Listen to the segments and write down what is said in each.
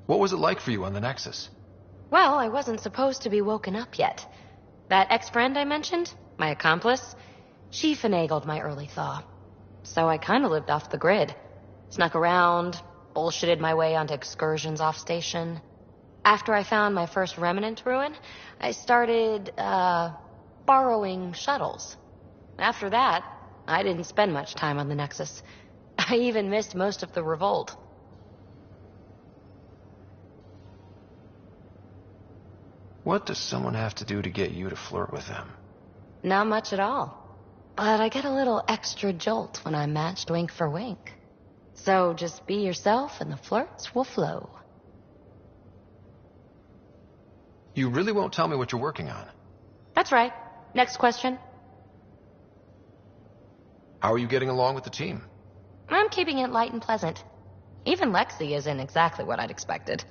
What was it like for you on the Nexus? Well, I wasn't supposed to be woken up yet. That ex-friend I mentioned, my accomplice, she finagled my early thaw. So I kinda lived off the grid. Snuck around, bullshitted my way onto excursions off station. After I found my first remnant ruin, I started, borrowing shuttles. After that, I didn't spend much time on the Nexus. I even missed most of the revolt. What does someone have to do to get you to flirt with them? Not much at all. But I get a little extra jolt when I'm matched wink for wink. So just be yourself and the flirts will flow. You really won't tell me what you're working on? That's right. Next question. How are you getting along with the team? I'm keeping it light and pleasant. Even Lexi isn't exactly what I'd expected.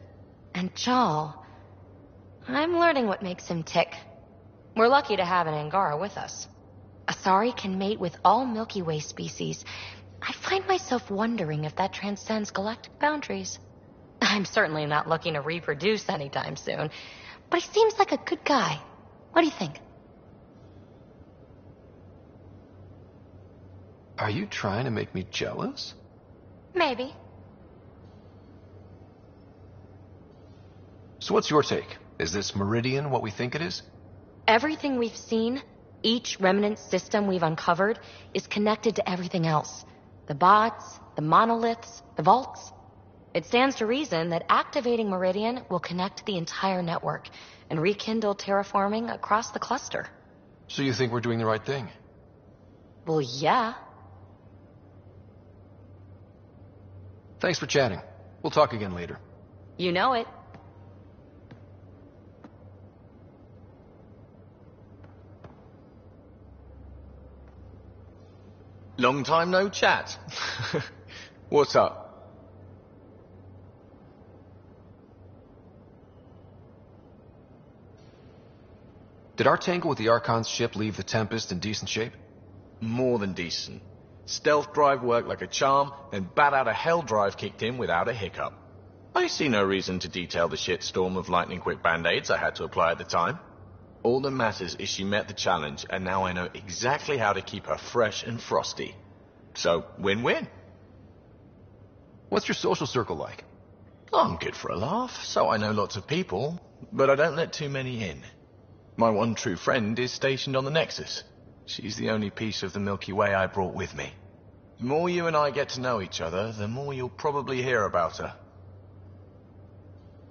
And Chal, I'm learning what makes him tick. We're lucky to have an Angara with us. Asari can mate with all Milky Way species. I find myself wondering if that transcends galactic boundaries. I'm certainly not looking to reproduce anytime soon, but he seems like a good guy. What do you think? Are you trying to make me jealous? Maybe. So what's your take? Is this Meridian what we think it is? Everything we've seen, each remnant system we've uncovered, is connected to everything else. The bots, the monoliths, the vaults. It stands to reason that activating Meridian will connect the entire network and rekindle terraforming across the cluster. So you think we're doing the right thing? Well, yeah. Thanks for chatting. We'll talk again later. You know it. Long time no chat. What's up? Did our tangle with the Archon's ship leave the Tempest in decent shape? More than decent. Stealth drive worked like a charm, then bat out of hell drive kicked in without a hiccup. I see no reason to detail the shitstorm of lightning-quick band-aids I had to apply at the time. All that matters is she met the challenge, and now I know exactly how to keep her fresh and frosty. So, win-win. What's your social circle like? I'm good for a laugh, so I know lots of people, but I don't let too many in. My one true friend is stationed on the Nexus. She's the only piece of the Milky Way I brought with me. The more you and I get to know each other, the more you'll probably hear about her.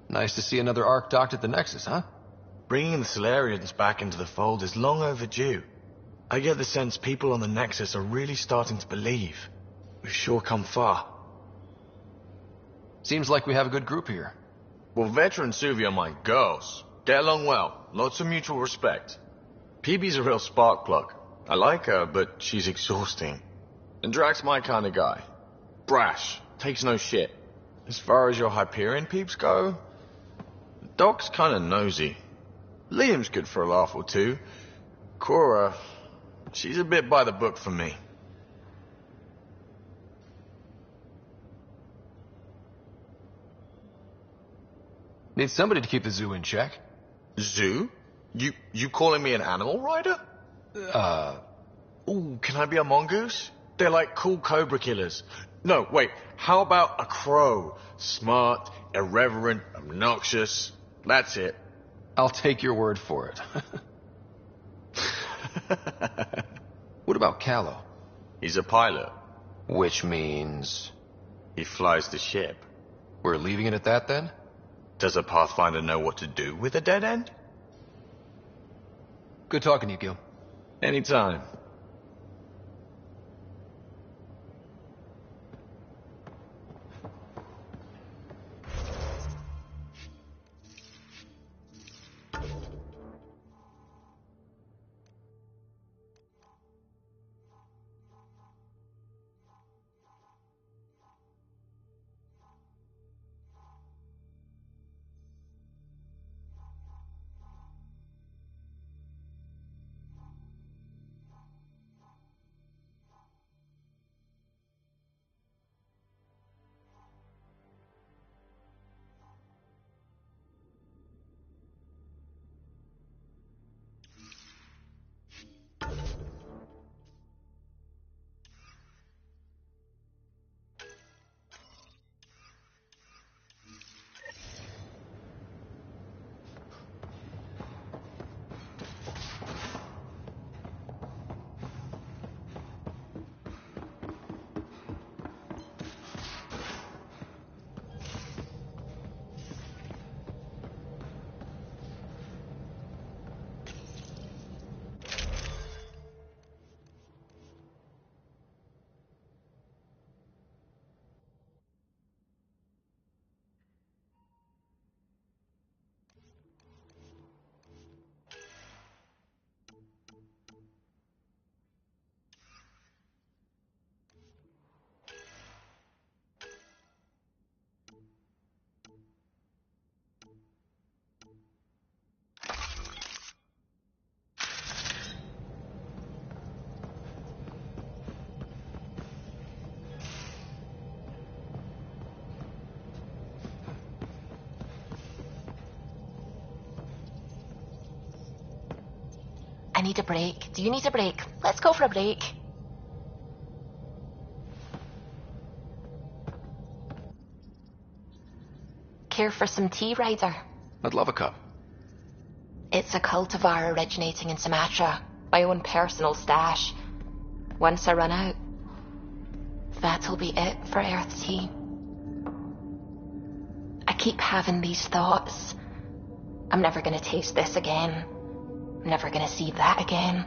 Nice to see another Arc docked at the Nexus, huh? Bringing the Solarians back into the fold is long overdue. I get the sense people on the Nexus are really starting to believe. We've sure come far. Seems like we have a good group here. Well, Vetra and Suvi are my girls. Get along well. Lots of mutual respect. PB's a real spark plug. I like her, but she's exhausting. And Drax's my kind of guy. Brash. Takes no shit. As far as your Hyperion peeps go, Doc's kind of nosy. Liam's good for a laugh or two. Cora, she's a bit by the book for me. Need somebody to keep the zoo in check. Zoo? You calling me an animal rider? Ooh, can I be a mongoose? They're like cool cobra killers. No, wait, how about a crow? Smart, irreverent, obnoxious. That's it. I'll take your word for it. What about Callow? He's a pilot. Which means... He flies the ship. We're leaving it at that, then? Does a Pathfinder know what to do with a dead end? Good talking to you, Gil. Anytime. need a break. Do you need a break? Let's go for a break. Care for some tea, Ryder? I'd love a cup. It's a cultivar originating in Sumatra. My own personal stash. Once I run out, that'll be it for Earth tea. I keep having these thoughts. I'm never gonna taste this again. I'm never gonna see that again.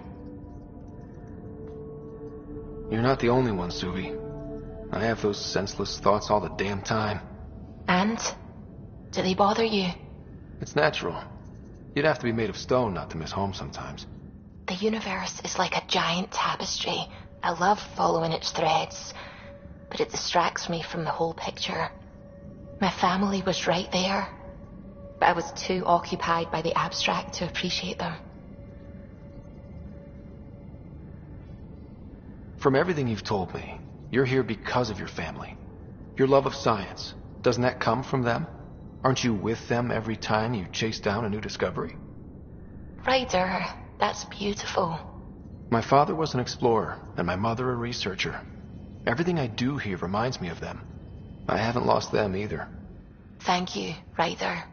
You're not the only one, Suvi. I have those senseless thoughts all the damn time. And? Do they bother you? It's natural. You'd have to be made of stone not to miss home sometimes. The universe is like a giant tapestry. I love following its threads, but it distracts me from the whole picture. My family was right there, but I was too occupied by the abstract to appreciate them. From everything you've told me, you're here because of your family. Your love of science, doesn't that come from them? Aren't you with them every time you chase down a new discovery? Ryder, that's beautiful. My father was an explorer, and my mother a researcher. Everything I do here reminds me of them. I haven't lost them either. Thank you, Ryder.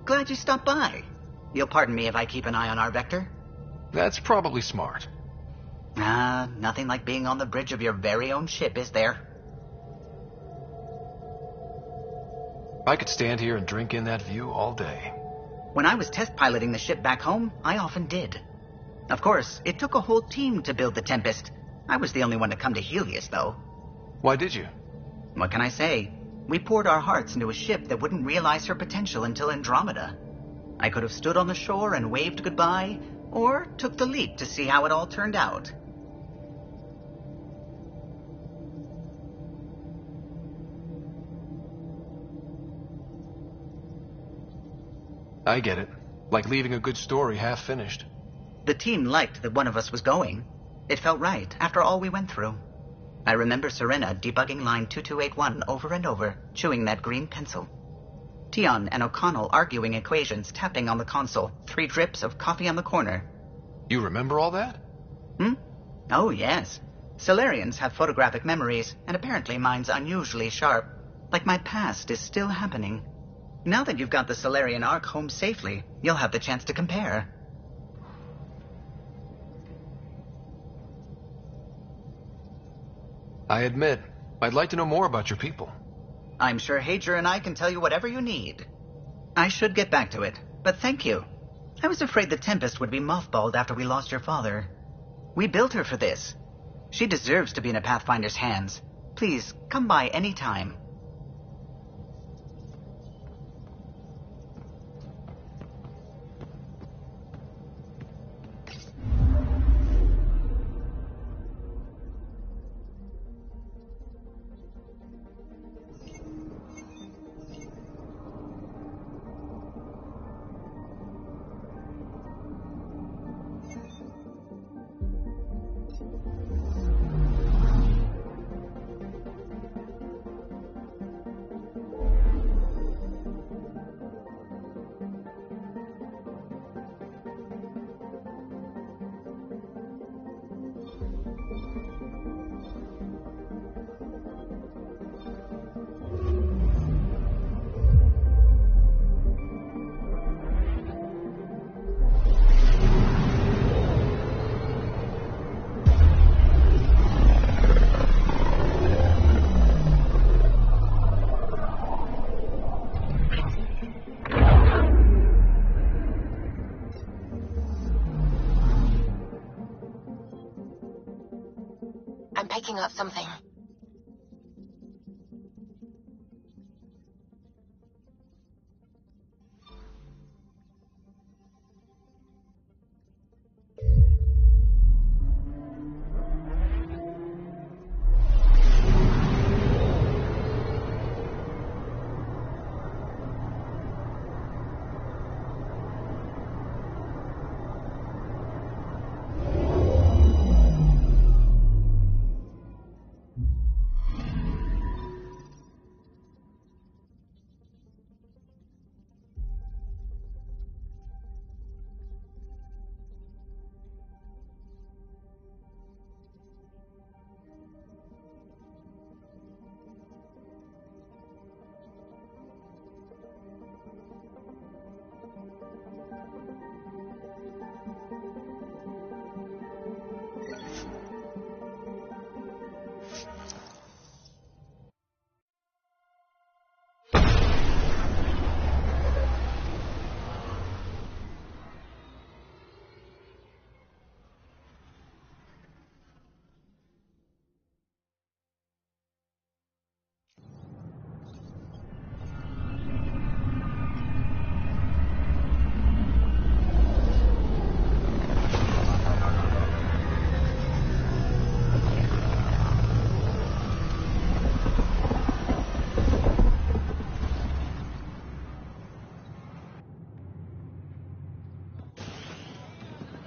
Glad you stopped by. You'll pardon me if I keep an eye on our vector. That's probably smart. Nothing like being on the bridge of your very own ship, is there? I could stand here and drink in that view all day. When I was test piloting the ship back home, I often did. Of course, it took a whole team to build the Tempest. I was the only one to come to Helios, though. Why did you? What can I say? We poured our hearts into a ship that wouldn't realize her potential until Andromeda. I could have stood on the shore and waved goodbye, or took the leap to see how it all turned out. I get it. Like leaving a good story half finished. The team liked that one of us was going. It felt right after all we went through. I remember Serena debugging line 2281 over and over, chewing that green pencil. Tion and O'Connell arguing equations, tapping on the console, 3 drips of coffee on the corner. You remember all that? Oh, yes. Solarians have photographic memories, and apparently mine's unusually sharp. Like my past is still happening. Now that you've got the Solarian Ark home safely, you'll have the chance to compare. I admit, I'd like to know more about your people. I'm sure Hager and I can tell you whatever you need. I should get back to it, but thank you. I was afraid the Tempest would be mothballed after we lost your father. We built her for this. She deserves to be in a Pathfinder's hands. Please, come by any time. I'm picking up something.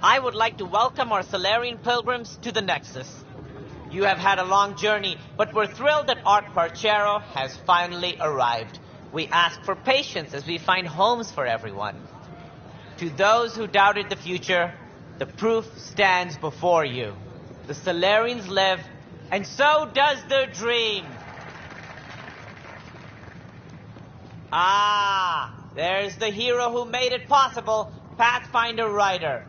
I would like to welcome our Solarian pilgrims to the Nexus. You have had a long journey, but we're thrilled that Ark Parchero has finally arrived. We ask for patience as we find homes for everyone. To those who doubted the future, the proof stands before you. The Solarians live, and so does their dream. Ah, there's the hero who made it possible, Pathfinder Ryder.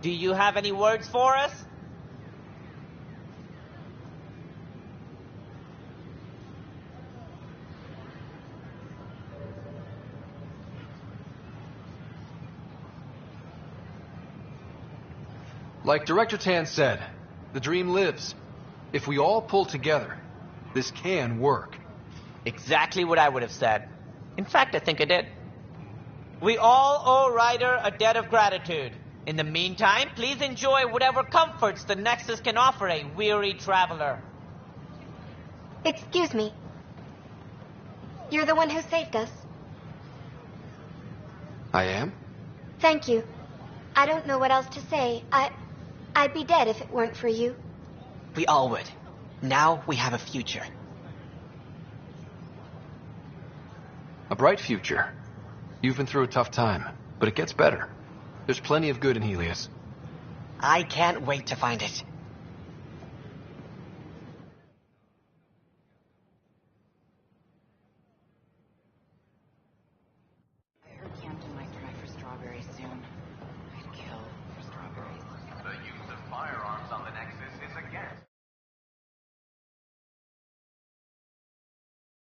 Do you have any words for us? Like Director Tan said, the dream lives. If we all pull together, this can work. Exactly what I would have said. In fact, I think I did. We all owe Ryder a debt of gratitude. In the meantime, please enjoy whatever comforts the Nexus can offer a weary traveler. Excuse me. You're the one who saved us. I am? Thank you. I don't know what else to say. I'd be dead if it weren't for you. We all would. Now we have a future. A bright future. You've been through a tough time, but it gets better. There's plenty of good in Helios. I can't wait to find it.